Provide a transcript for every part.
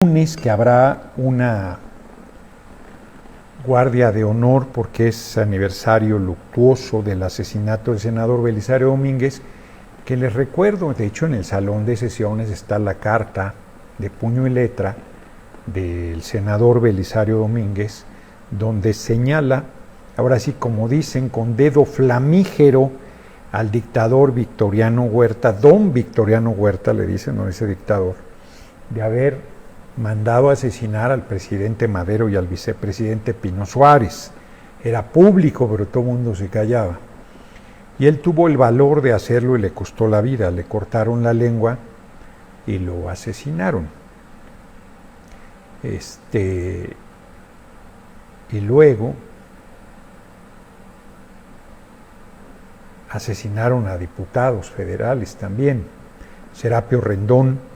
lunes que habrá una guardia de honor porque es aniversario luctuoso del asesinato del senador Belisario Domínguez, que les recuerdo, de hecho en el salón de sesiones está la carta de puño y letra del senador Belisario Domínguez, donde señala, ahora sí como dicen, con dedo flamígero al dictador Victoriano Huerta, don Victoriano Huerta le dicen, no ese dictador, de haber mandado a asesinar al presidente Madero y al vicepresidente Pino Suárez. Era público, pero todo el mundo se callaba. Y él tuvo el valor de hacerlo y le costó la vida. Le cortaron la lengua y lo asesinaron. Y luego asesinaron a diputados federales también. Serapio Rendón.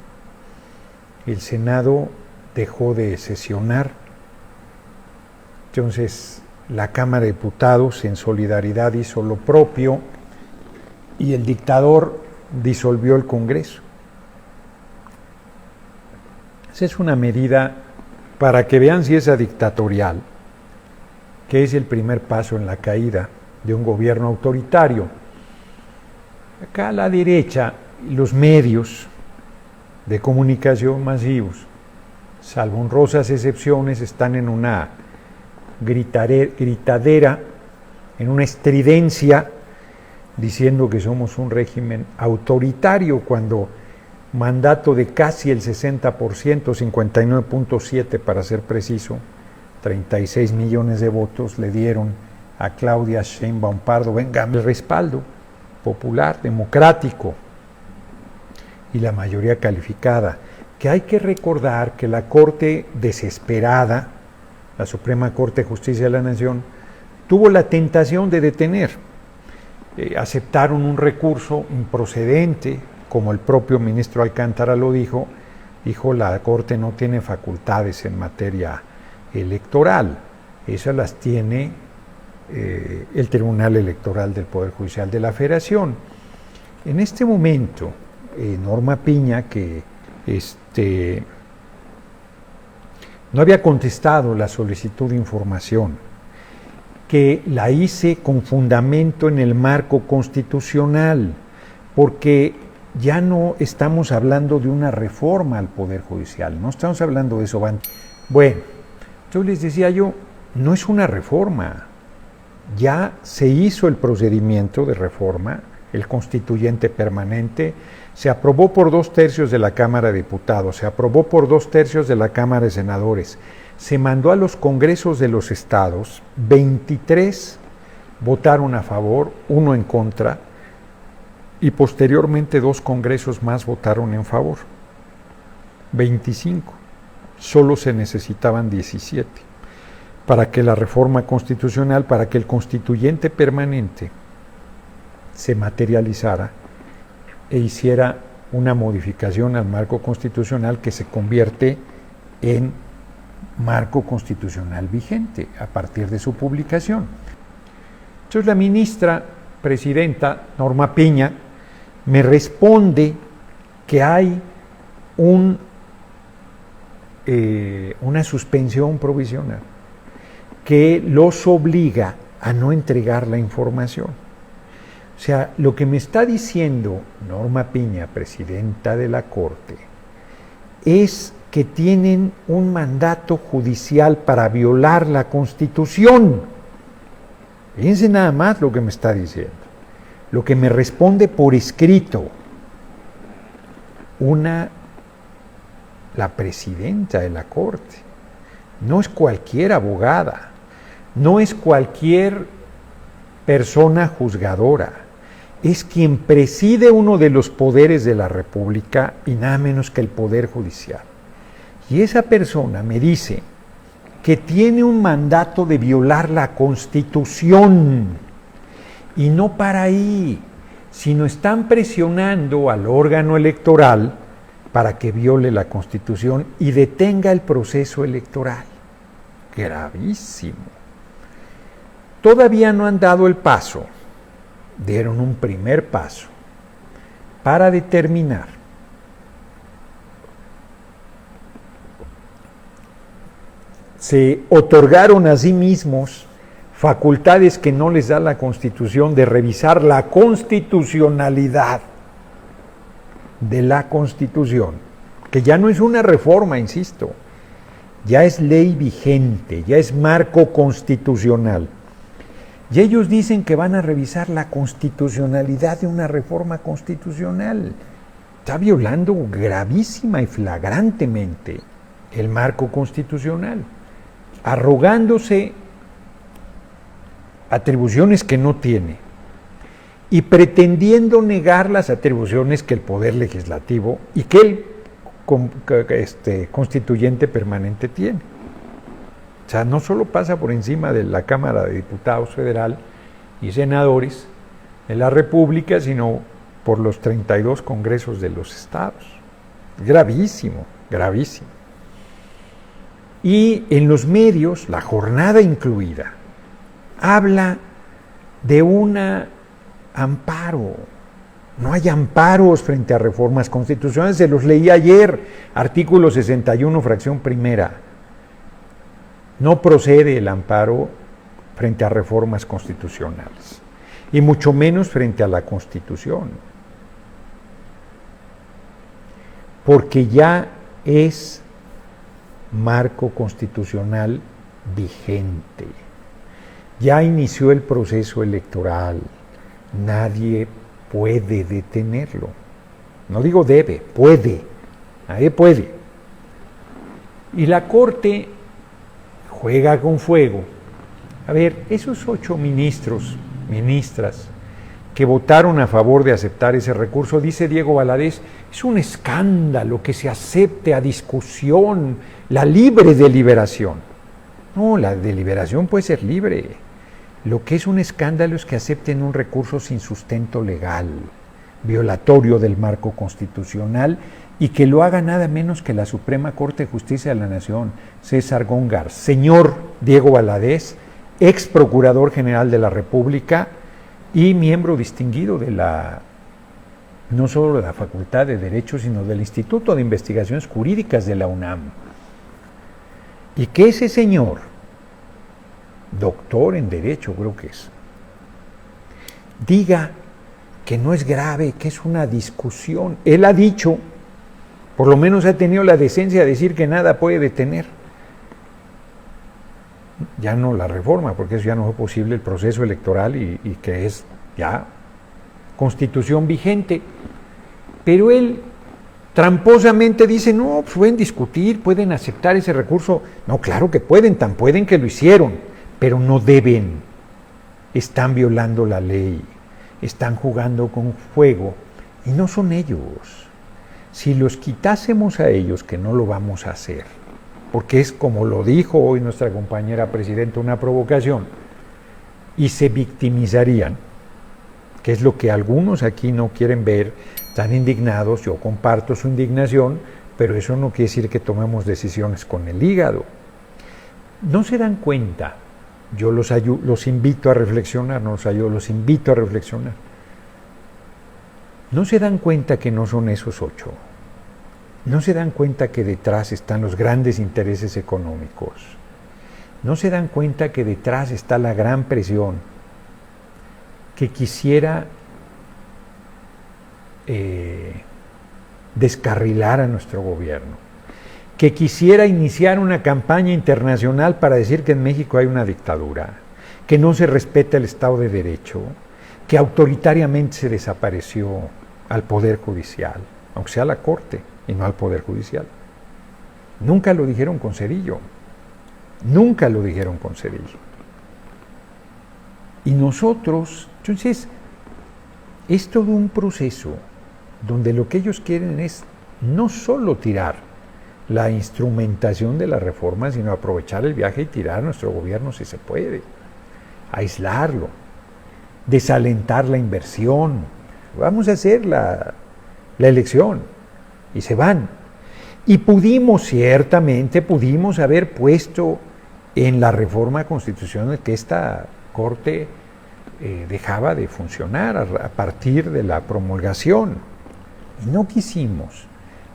El Senado dejó de sesionar. Entonces la Cámara de Diputados en solidaridad hizo lo propio y el dictador disolvió el Congreso. Esa es una medida para que vean si es dictatorial, que es el primer paso en la caída de un gobierno autoritario. Acá a la derecha, los medios de comunicación masivos, salvo honrosas excepciones, están en una gritadera, en una estridencia, diciendo que somos un régimen autoritario, cuando mandato de casi el 60%, 59.7% para ser preciso, 36 millones de votos le dieron a Claudia Sheinbaum Pardo. Venga, el respaldo popular, democrático, y la mayoría calificada, que hay que recordar que la Corte desesperada, la Suprema Corte de Justicia de la Nación, tuvo la tentación de detener. Aceptaron un recurso improcedente, como el propio ministro Alcántara lo dijo la Corte no tiene facultades en materia electoral, esas las tiene el Tribunal Electoral del Poder Judicial de la Federación. En este momento, Norma Piña, que no había contestado la solicitud de información, que la hice con fundamento en el marco constitucional, porque ya no estamos hablando de una reforma al Poder Judicial, no estamos hablando de eso. Bueno, entonces les decía yo, no es una reforma, ya se hizo el procedimiento de reforma, el constituyente permanente, se aprobó por 2/3 de la Cámara de Diputados, se aprobó por 2/3 de la Cámara de Senadores, se mandó a los congresos de los estados, 23 votaron a favor, 1 en contra, y posteriormente 2 congresos más votaron en favor, 25, solo se necesitaban 17, para que la reforma constitucional, para que el constituyente permanente se materializara e hiciera una modificación al marco constitucional que se convierte en marco constitucional vigente a partir de su publicación. Entonces la ministra presidenta Norma Piña me responde que hay una suspensión provisional que los obliga a no entregar la información. O sea, lo que me está diciendo Norma Piña, presidenta de la Corte, es que tienen un mandato judicial para violar la Constitución. Fíjense nada más lo que me está diciendo. Lo que me responde por escrito la presidenta de la Corte. No es cualquier abogada, no es cualquier persona juzgadora, es quien preside uno de los poderes de la República y nada menos que el Poder Judicial. Y esa persona me dice que tiene un mandato de violar la Constitución. Y no para ahí, sino están presionando al órgano electoral para que viole la Constitución y detenga el proceso electoral. Gravísimo. Todavía no han dado el paso, dieron un primer paso para determinar se otorgaron a sí mismos facultades que no les da la Constitución de revisar la constitucionalidad de la Constitución, que ya no es una reforma, insisto, ya es ley vigente, ya es marco constitucional. Y ellos dicen que van a revisar la constitucionalidad de una reforma constitucional. Está violando gravísima y flagrantemente el marco constitucional, arrogándose atribuciones que no tiene y pretendiendo negar las atribuciones que el Poder Legislativo y que el constituyente permanente tiene. O sea, no solo pasa por encima de la Cámara de Diputados Federal y senadores de la República, sino por los 32 congresos de los estados. Gravísimo, gravísimo. Y en los medios, La Jornada incluida, habla de un amparo. No hay amparos frente a reformas constitucionales. Se los leí ayer, artículo 61, fracción primera. No procede el amparo frente a reformas constitucionales, y mucho menos frente a la Constitución, porque ya es marco constitucional vigente. Ya inició el proceso electoral. Nadie puede detenerlo. No digo debe, puede. Nadie puede. Y la Corte juega con fuego. A ver, esos 8 ministros, ministras, que votaron a favor de aceptar ese recurso, dice Diego Valadez, es un escándalo que se acepte a discusión la libre deliberación. No, la deliberación puede ser libre. Lo que es un escándalo es que acepten un recurso sin sustento legal, violatorio del marco constitucional, y que lo haga nada menos que la Suprema Corte de Justicia de la Nación, César Góngara, señor Diego Valadez, ex procurador general de la República y miembro distinguido de no solo de la Facultad de Derecho, sino del Instituto de Investigaciones Jurídicas de la UNAM. Y que ese señor, doctor en Derecho creo que es, diga que no es grave, que es una discusión. Él ha dicho, por lo menos ha tenido la decencia de decir que nada puede detener. Ya no la reforma, porque eso ya no es posible, el proceso electoral y que es ya constitución vigente. Pero él tramposamente dice, no, pues pueden discutir, pueden aceptar ese recurso. No, claro que pueden, tan pueden que lo hicieron, pero no deben. Están violando la ley, están jugando con fuego, y no son ellos. Si los quitásemos a ellos, que no lo vamos a hacer, porque es como lo dijo hoy nuestra compañera presidenta, una provocación, y se victimizarían, que es lo que algunos aquí no quieren ver, están indignados, yo comparto su indignación, pero eso no quiere decir que tomemos decisiones con el hígado. No se dan cuenta, yo los invito a reflexionar, los invito a reflexionar. No se dan cuenta que no son esos 8. No se dan cuenta que detrás están los grandes intereses económicos. No se dan cuenta que detrás está la gran presión que quisiera descarrilar a nuestro gobierno, que quisiera iniciar una campaña internacional para decir que en México hay una dictadura, que no se respeta el Estado de Derecho, que autoritariamente se desapareció al Poder Judicial, aunque sea la Corte y no al Poder Judicial. Nunca lo dijeron con Zedillo, nunca lo dijeron con Zedillo. Y nosotros, entonces, es todo un proceso donde lo que ellos quieren es no solo tirar la instrumentación de la reforma, sino aprovechar el viaje y tirar a nuestro gobierno si se puede, aislarlo, desalentar la inversión. Vamos a hacer la elección y se van. Y ciertamente pudimos haber puesto en la reforma constitucional que esta Corte dejaba de funcionar a partir de la promulgación. Y no quisimos.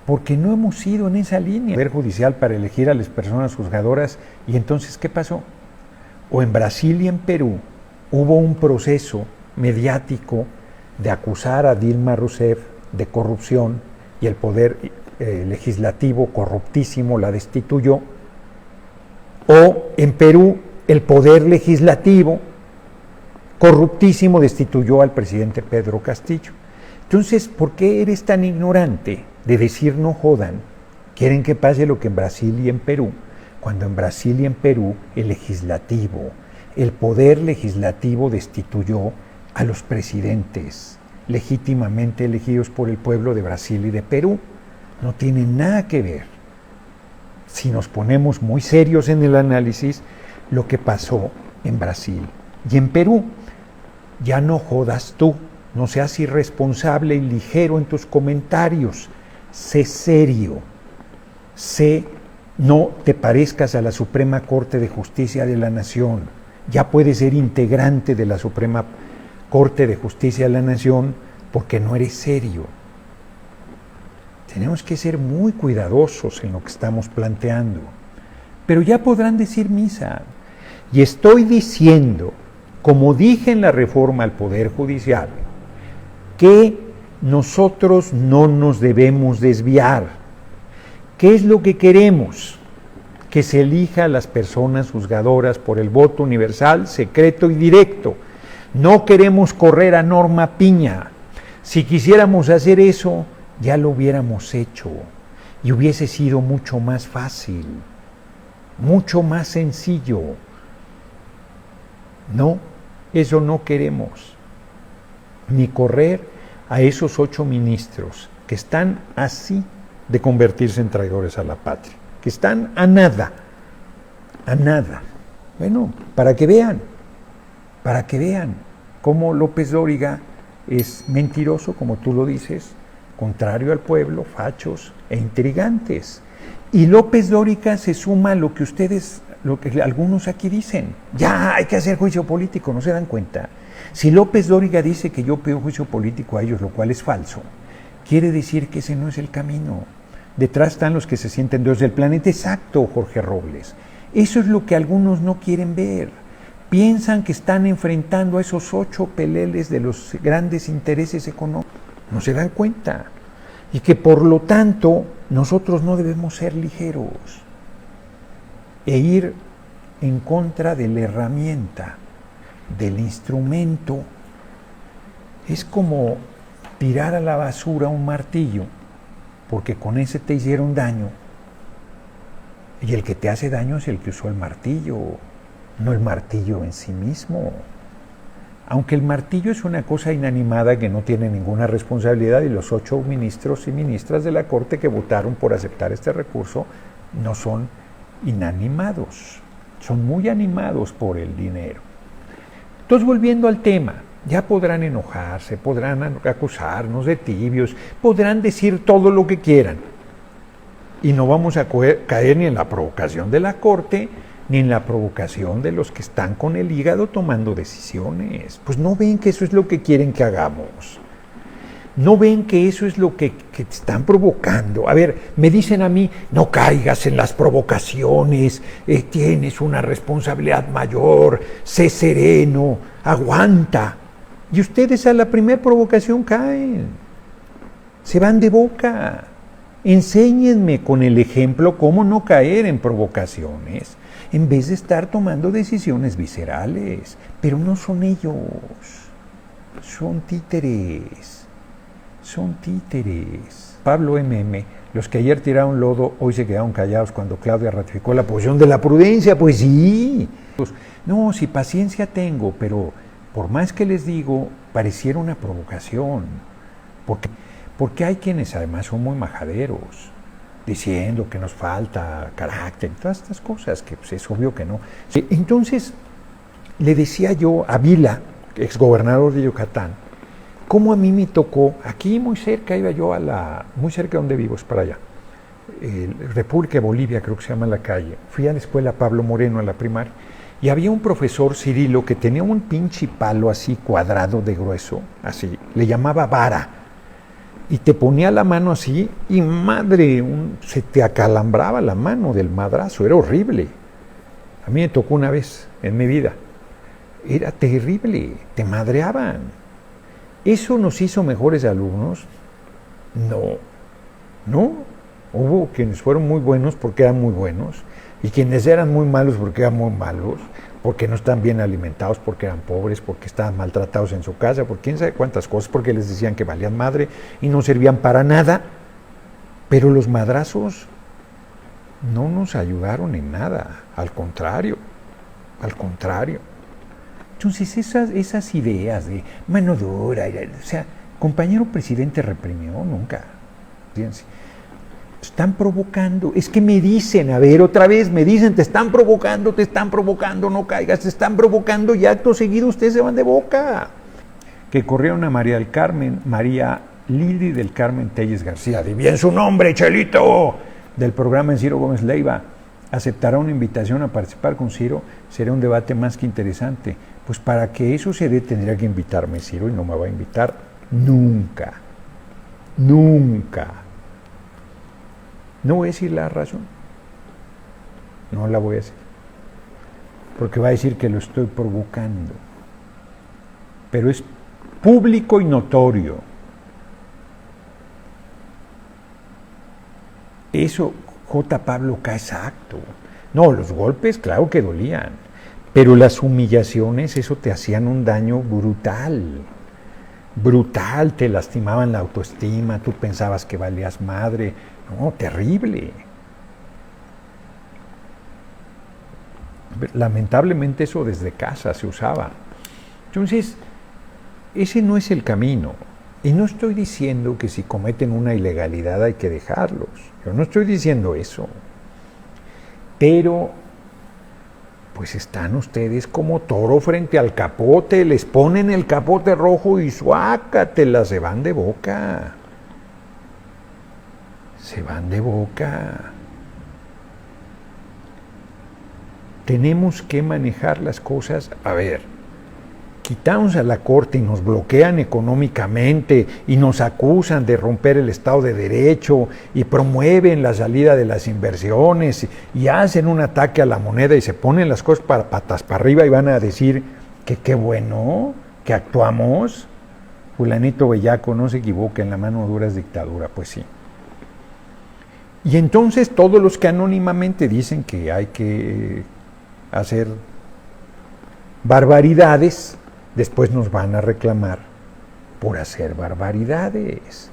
porque no hemos ido en esa línea. El Poder Judicial para elegir a las personas juzgadoras, y entonces, ¿qué pasó? O en Brasil y en Perú hubo un proceso mediático de acusar a Dilma Rousseff de corrupción y el poder legislativo corruptísimo la destituyó, o en Perú el poder legislativo corruptísimo destituyó al presidente Pedro Castillo. Entonces, ¿por qué eres tan ignorante de decir no jodan? Quieren que pase lo que en Brasil y en Perú, cuando en Brasil y en Perú el legislativo, el poder legislativo destituyó a los presidentes legítimamente elegidos por el pueblo de Brasil y de Perú. No tiene nada que ver, si nos ponemos muy serios en el análisis, lo que pasó en Brasil y en Perú. Ya no jodas tú, no seas irresponsable y ligero en tus comentarios, sé serio, no te parezcas a la Suprema Corte de Justicia de la Nación, ya puedes ser integrante de la Suprema Corte de Justicia de la Nación porque no eres serio. Tenemos que ser muy cuidadosos en lo que estamos planteando, pero ya podrán decir misa. Y estoy diciendo, como dije en la reforma al Poder Judicial, que nosotros no nos debemos desviar. ¿Qué es lo que queremos? Que se elija a las personas juzgadoras por el voto universal, secreto y directo. No queremos correr a Norma Piña. Si quisiéramos hacer eso, ya lo hubiéramos hecho y hubiese sido mucho más fácil, mucho más sencillo. No, eso no queremos, ni correr a esos 8 ministros que están así de convertirse en traidores a la patria, que están a nada. Bueno, para que vean cómo López Dóriga es mentiroso, como tú lo dices, contrario al pueblo, fachos e intrigantes. Y López Dóriga se suma a lo que algunos aquí dicen. Ya hay que hacer juicio político, ¿no se dan cuenta? Si López Dóriga dice que yo pido juicio político a ellos, lo cual es falso, quiere decir que ese no es el camino. Detrás están los que se sienten dios del planeta. Exacto, Jorge Robles. Eso es lo que algunos no quieren ver. Piensan que están enfrentando a esos 8 peleles de los grandes intereses económicos. No se dan cuenta. Y que por lo tanto nosotros no debemos ser ligeros e ir en contra de la herramienta, del instrumento. Es como tirar a la basura un martillo, porque con ese te hicieron daño, y el que te hace daño es el que usó el martillo, no el martillo en sí mismo. Aunque el martillo es una cosa inanimada que no tiene ninguna responsabilidad, y los 8 ministros y ministras de la Corte que votaron por aceptar este recurso no son inanimados, son muy animados por el dinero. Entonces, volviendo al tema, ya podrán enojarse, podrán acusarnos de tibios, podrán decir todo lo que quieran, y no vamos a caer ni en la provocación de la Corte, ni en la provocación de los que están con el hígado tomando decisiones. Pues no ven que eso es lo que quieren que hagamos. No ven que eso es lo que están provocando. A ver, me dicen a mí, no caigas en las provocaciones, tienes una responsabilidad mayor, sé sereno, aguanta. Y ustedes a la primera provocación caen, se van de boca. Enséñenme con el ejemplo cómo no caer en provocaciones, en vez de estar tomando decisiones viscerales. Pero no son ellos, son títeres. Pablo M.M., los que ayer tiraron lodo, hoy se quedaron callados cuando Claudia ratificó la posición de la prudencia. Pues sí. No, si paciencia tengo, pero por más que les digo, pareciera una provocación. Porque hay quienes además son muy majaderos, diciendo que nos falta carácter, todas estas cosas, que pues, es obvio que no. Entonces, le decía yo a Vila, exgobernador de Yucatán, cómo a mí me tocó, aquí muy cerca, iba yo muy cerca de donde vivo, es para allá, República de Bolivia creo que se llama la calle, fui a la escuela Pablo Moreno, a la primaria, y había un profesor, Cirilo, que tenía un pinche palo así cuadrado de grueso, así, le llamaba vara, y te ponía la mano así y madre, se te acalambraba la mano del madrazo, era horrible. A mí me tocó una vez en mi vida, era terrible, te madreaban. ¿Eso nos hizo mejores alumnos? No. Hubo quienes fueron muy buenos porque eran muy buenos y quienes eran muy malos porque eran muy malos, porque no estaban bien alimentados, porque eran pobres, porque estaban maltratados en su casa, por quién sabe cuántas cosas, porque les decían que valían madre y no servían para nada. Pero los madrazos no nos ayudaron en nada, al contrario. Entonces esas ideas de mano dura, o sea, compañero presidente reprimió, nunca. Fíjense. Están provocando, es que me dicen, a ver, otra vez me dicen, te están provocando, no caigas, te están provocando y acto seguido ustedes se van de boca. Que corrieron a María Lili del Carmen Telles García, de bien su nombre, Chelito, del programa en Ciro Gómez Leiva, aceptará una invitación a participar con Ciro, será un debate más que interesante. Pues para que eso se dé tendría que invitarme Ciro y no me va a invitar nunca. No voy a decir la razón, no la voy a decir, porque va a decir que lo estoy provocando, pero es público y notorio. Eso, J. Pablo K. exacto. No, los golpes, claro que dolían, pero las humillaciones, eso te hacían un daño brutal, te lastimaban la autoestima, tú pensabas que valías madre. No, terrible. Lamentablemente eso desde casa se usaba. Entonces, ese no es el camino. Y no estoy diciendo que si cometen una ilegalidad hay que dejarlos. Yo no estoy diciendo eso. Pero, pues están ustedes como toro frente al capote, les ponen el capote rojo y suácatelas, se van de boca. Tenemos que manejar las cosas. A ver, quitamos a la Corte y nos bloquean económicamente y nos acusan de romper el Estado de Derecho y promueven la salida de las inversiones y hacen un ataque a la moneda y se ponen las cosas patas para arriba y van a decir que qué bueno, que actuamos. Fulanito bellaco, no se equivoca, en la mano dura es dictadura, pues sí. Y entonces todos los que anónimamente dicen que hay que hacer barbaridades, después nos van a reclamar por hacer barbaridades.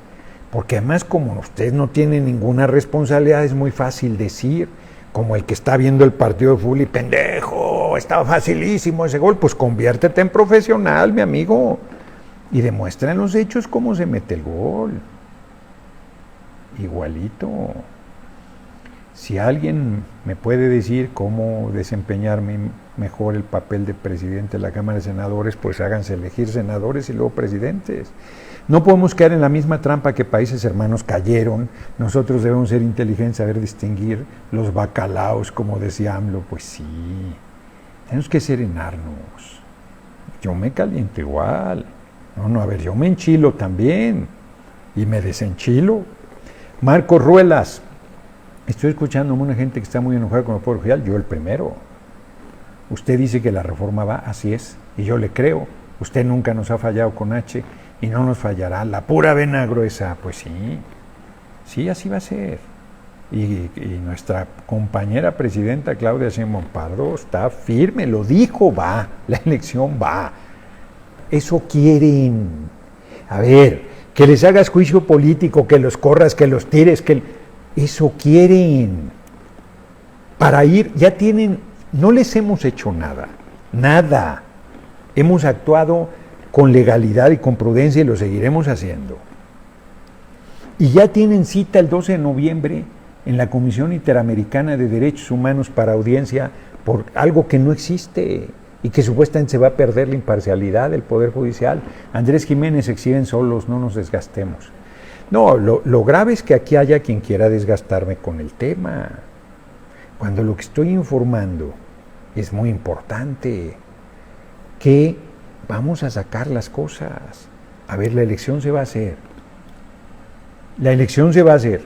Porque además, como ustedes no tienen ninguna responsabilidad, es muy fácil decir, como el que está viendo el partido de fútbol y pendejo, estaba facilísimo ese gol, pues conviértete en profesional, mi amigo, y demuestra en los hechos cómo se mete el gol. Igualito. Si alguien me puede decir cómo desempeñarme mejor el papel de presidente de la Cámara de Senadores, pues háganse elegir senadores y luego presidentes. No podemos caer en la misma trampa que países hermanos cayeron. Nosotros debemos ser inteligentes, saber distinguir los bacalaos, como decía AMLO. Pues sí, tenemos que serenarnos. Yo me caliento igual. A ver, yo me enchilo también y me desenchilo. Marcos Ruelas. Estoy escuchando a una gente que está muy enojada con el Poder Judicial, yo el primero. Usted dice que la reforma va, así es, y yo le creo. Usted nunca nos ha fallado con H y no nos fallará. La pura vena gruesa, pues sí, así va a ser. Y nuestra compañera presidenta Claudia Sheinbaum Pardo está firme, lo dijo, va, la elección va. Eso quieren. A ver, que les hagas juicio político, que los corras, que los tires, eso quieren. Para ir, ya tienen, no les hemos hecho nada. Hemos actuado con legalidad y con prudencia y lo seguiremos haciendo. Y ya tienen cita el 12 de noviembre en la Comisión Interamericana de Derechos Humanos para audiencia por algo que no existe y que supuestamente se va a perder la imparcialidad del Poder Judicial. Andrés Jiménez exhiben solos, no nos desgastemos. No, lo grave es que aquí haya quien quiera desgastarme con el tema, cuando lo que estoy informando es muy importante, que vamos a sacar las cosas. A ver, la elección se va a hacer. La elección se va a hacer.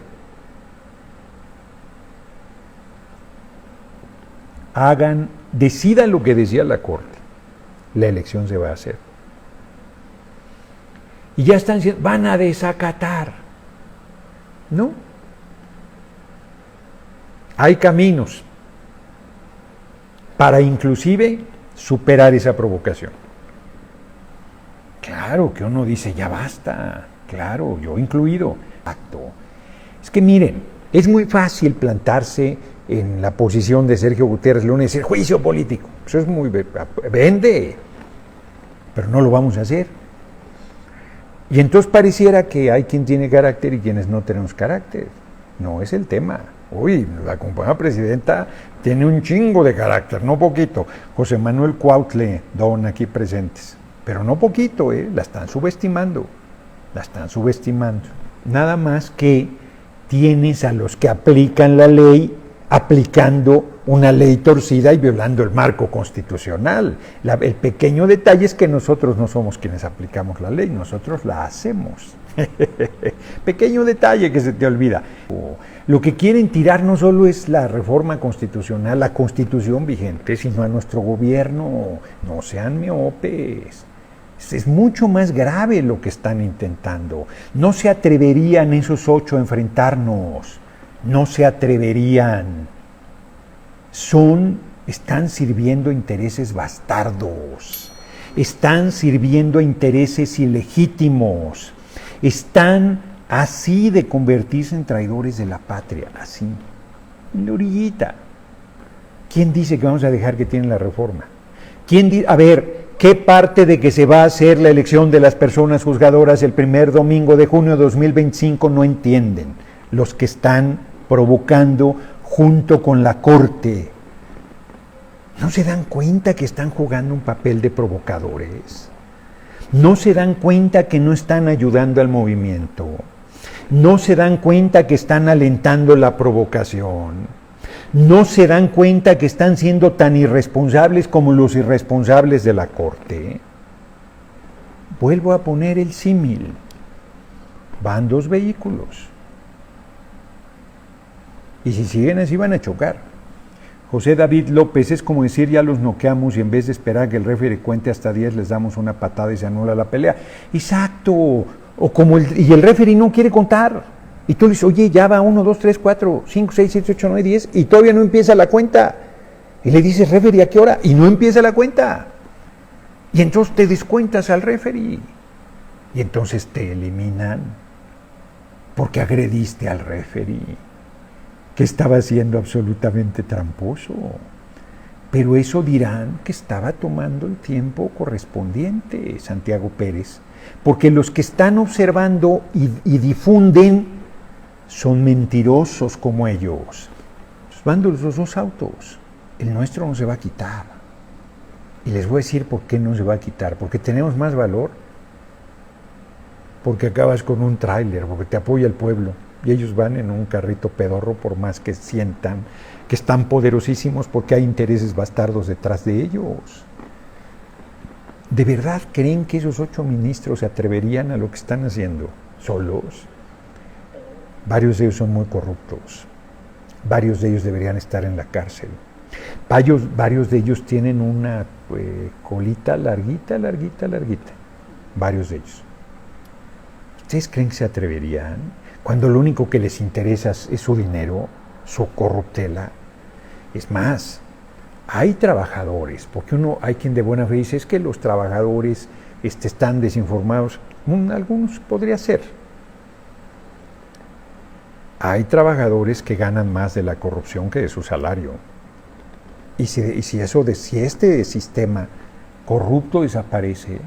Decidan lo que decía la Corte. La elección se va a hacer. Y ya están diciendo, van a desacatar. No. Hay caminos para inclusive superar esa provocación. Claro que uno dice, ya basta, claro, yo incluido. Exacto. Es que miren, es muy fácil plantarse en la posición de Sergio Gutiérrez Luna y decir, juicio político. Eso es muy, vende, pero no lo vamos a hacer. Y entonces pareciera que hay quien tiene carácter y quienes no tenemos carácter. No es el tema. Uy, la compañera presidenta tiene un chingo de carácter, no poquito. José Manuel Cuautle, don aquí presentes. Pero no poquito, la están subestimando. La están subestimando. Nada más que tienes a los que aplican la ley aplicando una ley torcida y violando el marco constitucional. El pequeño detalle es que nosotros no somos quienes aplicamos la ley, nosotros la hacemos. Pequeño detalle que se te olvida. Lo que quieren tirar no solo es la reforma constitucional, la constitución vigente, sino a nuestro gobierno. No sean miopes. Es mucho más grave lo que están intentando. No se atreverían esos 8 a enfrentarnos. No se atreverían. Están sirviendo intereses bastardos. Están sirviendo intereses ilegítimos. Están así de convertirse en traidores de la patria, así, en la orillita. ¿Quién dice que vamos a dejar que tienen la reforma? A ver, ¿qué parte de que se va a hacer la elección de las personas juzgadoras el primer domingo de junio de 2025 no entienden? Los que están provocando junto con la Corte. ¿No se dan cuenta que están jugando un papel de provocadores? ¿No se dan cuenta que no están ayudando al movimiento? ¿No se dan cuenta que están alentando la provocación? ¿No se dan cuenta que están siendo tan irresponsables como los irresponsables de la Corte? Vuelvo a poner el símil. Van 2 vehículos. Y si siguen así van a chocar. José David López, es como decir, ya los noqueamos y en vez de esperar que el referee cuente hasta 10, les damos una patada y se anula la pelea. Exacto. O como y el referee no quiere contar. Y tú le dices, oye, ya va 1, 2, 3, 4, 5, 6, 7, 8, 9, 10 y todavía no empieza la cuenta. Y le dices, referee, ¿a qué hora? Y no empieza la cuenta. Y entonces te descuentas al referee. Y entonces te eliminan porque agrediste al referee, que estaba siendo absolutamente tramposo. Pero eso dirán que estaba tomando el tiempo correspondiente, Santiago Pérez, porque los que están observando y difunden son mentirosos como ellos. Van los 2 autos, el nuestro no se va a quitar. Y les voy a decir por qué no se va a quitar, porque tenemos más valor, porque acabas con un tráiler, porque te apoya el pueblo. Y ellos van en un carrito pedorro por más que sientan que están poderosísimos porque hay intereses bastardos detrás de ellos. ¿De verdad creen que esos 8 ministros se atreverían a lo que están haciendo solos? Varios de ellos son muy corruptos. Varios de ellos deberían estar en la cárcel. Varios de ellos tienen una colita larguita. Varios de ellos. ¿Ustedes creen que se atreverían? Cuando lo único que les interesa es su dinero, su corruptela. Es más, hay trabajadores, porque hay quien de buena fe dice, es que los trabajadores están desinformados. Algunos podría ser. Hay trabajadores que ganan más de la corrupción que de su salario. Y si este sistema corrupto desaparece,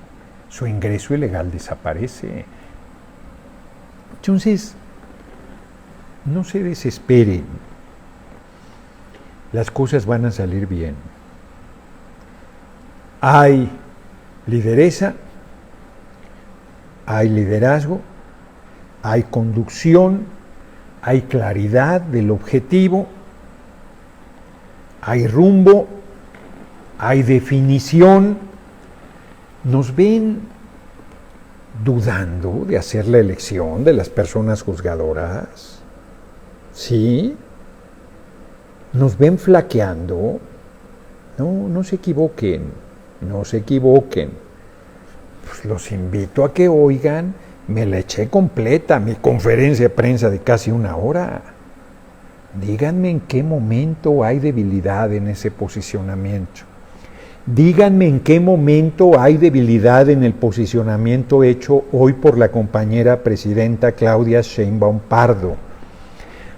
su ingreso ilegal desaparece. Entonces, no se desesperen. Las cosas van a salir bien. Hay lideresa, hay liderazgo, hay conducción, hay claridad del objetivo, hay rumbo, hay definición. Nos ven dudando de hacer la elección de las personas juzgadoras. ¿Sí? ¿Nos ven flaqueando? No, no se equivoquen, no se equivoquen. Pues los invito a que oigan, me la eché completa, mi conferencia de prensa de casi 1 hora. Díganme en qué momento hay debilidad en ese posicionamiento. Díganme en qué momento hay debilidad en el posicionamiento hecho hoy por la compañera presidenta Claudia Sheinbaum Pardo.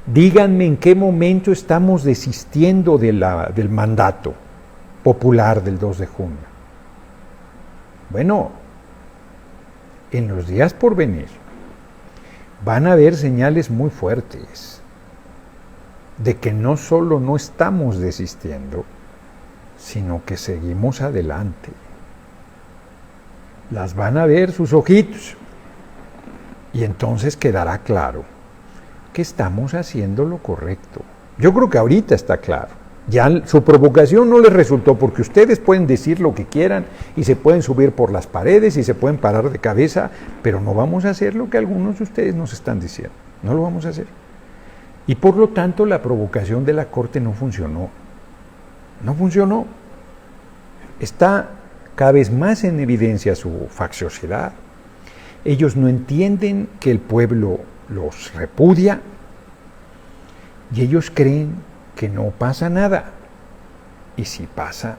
Díganme en qué momento estamos desistiendo del mandato popular del 2 de junio. Bueno, en los días por venir van a haber señales muy fuertes de que no solo no estamos desistiendo, sino que seguimos adelante. Las van a ver sus ojitos y entonces quedará claro que estamos haciendo lo correcto. Yo creo que ahorita está claro. Ya su provocación no les resultó, porque ustedes pueden decir lo que quieran y se pueden subir por las paredes y se pueden parar de cabeza, pero no vamos a hacer lo que algunos de ustedes nos están diciendo. No lo vamos a hacer. Y por lo tanto la provocación de la Corte no funcionó. No funcionó. Está cada vez más en evidencia su facciosidad. Ellos no entienden que el pueblo los repudia y ellos creen que no pasa nada. Y si pasa,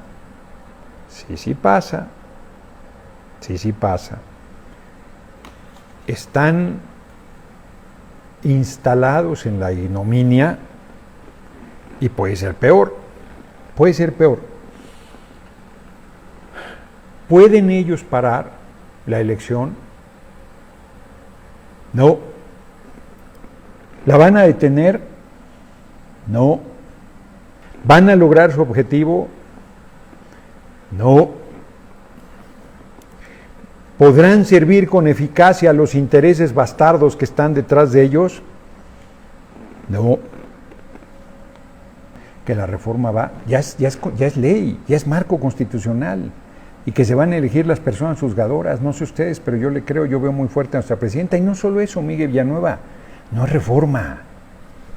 sí pasa, sí pasa. Están instalados en la ignominia y puede ser peor, puede ser peor. ¿Pueden ellos parar la elección? No. ¿La van a detener? No. ¿Van a lograr su objetivo? No. ¿Podrán servir con eficacia a los intereses bastardos que están detrás de ellos? No. Que la reforma ya es ley, ya es marco constitucional, y que se van a elegir las personas juzgadoras, no sé ustedes, pero yo le creo, yo veo muy fuerte a nuestra presidenta. Y no solo eso, Miguel Villanueva, no es reforma,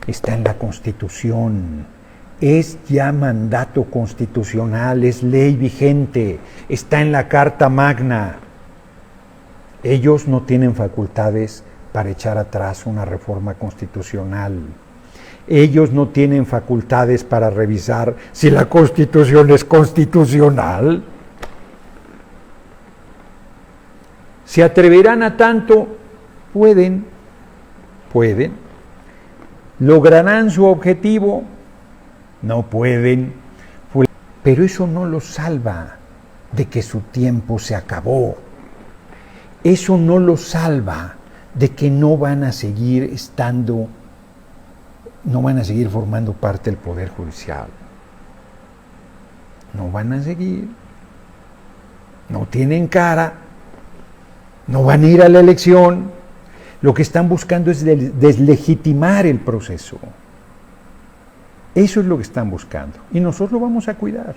está en la Constitución, es ya mandato constitucional, es ley vigente, está en la Carta Magna. Ellos no tienen facultades para echar atrás una reforma constitucional. Ellos no tienen facultades para revisar si la Constitución es constitucional. ¿Se atreverán a tanto? Pueden. ¿Lograrán su objetivo? No pueden. Pero eso no los salva de que su tiempo se acabó. Eso no los salva de que no van a seguir formando parte del Poder Judicial. No van a seguir. No tienen cara. No van a ir a la elección. Lo que están buscando es deslegitimar el proceso. Eso es lo que están buscando. Y nosotros lo vamos a cuidar.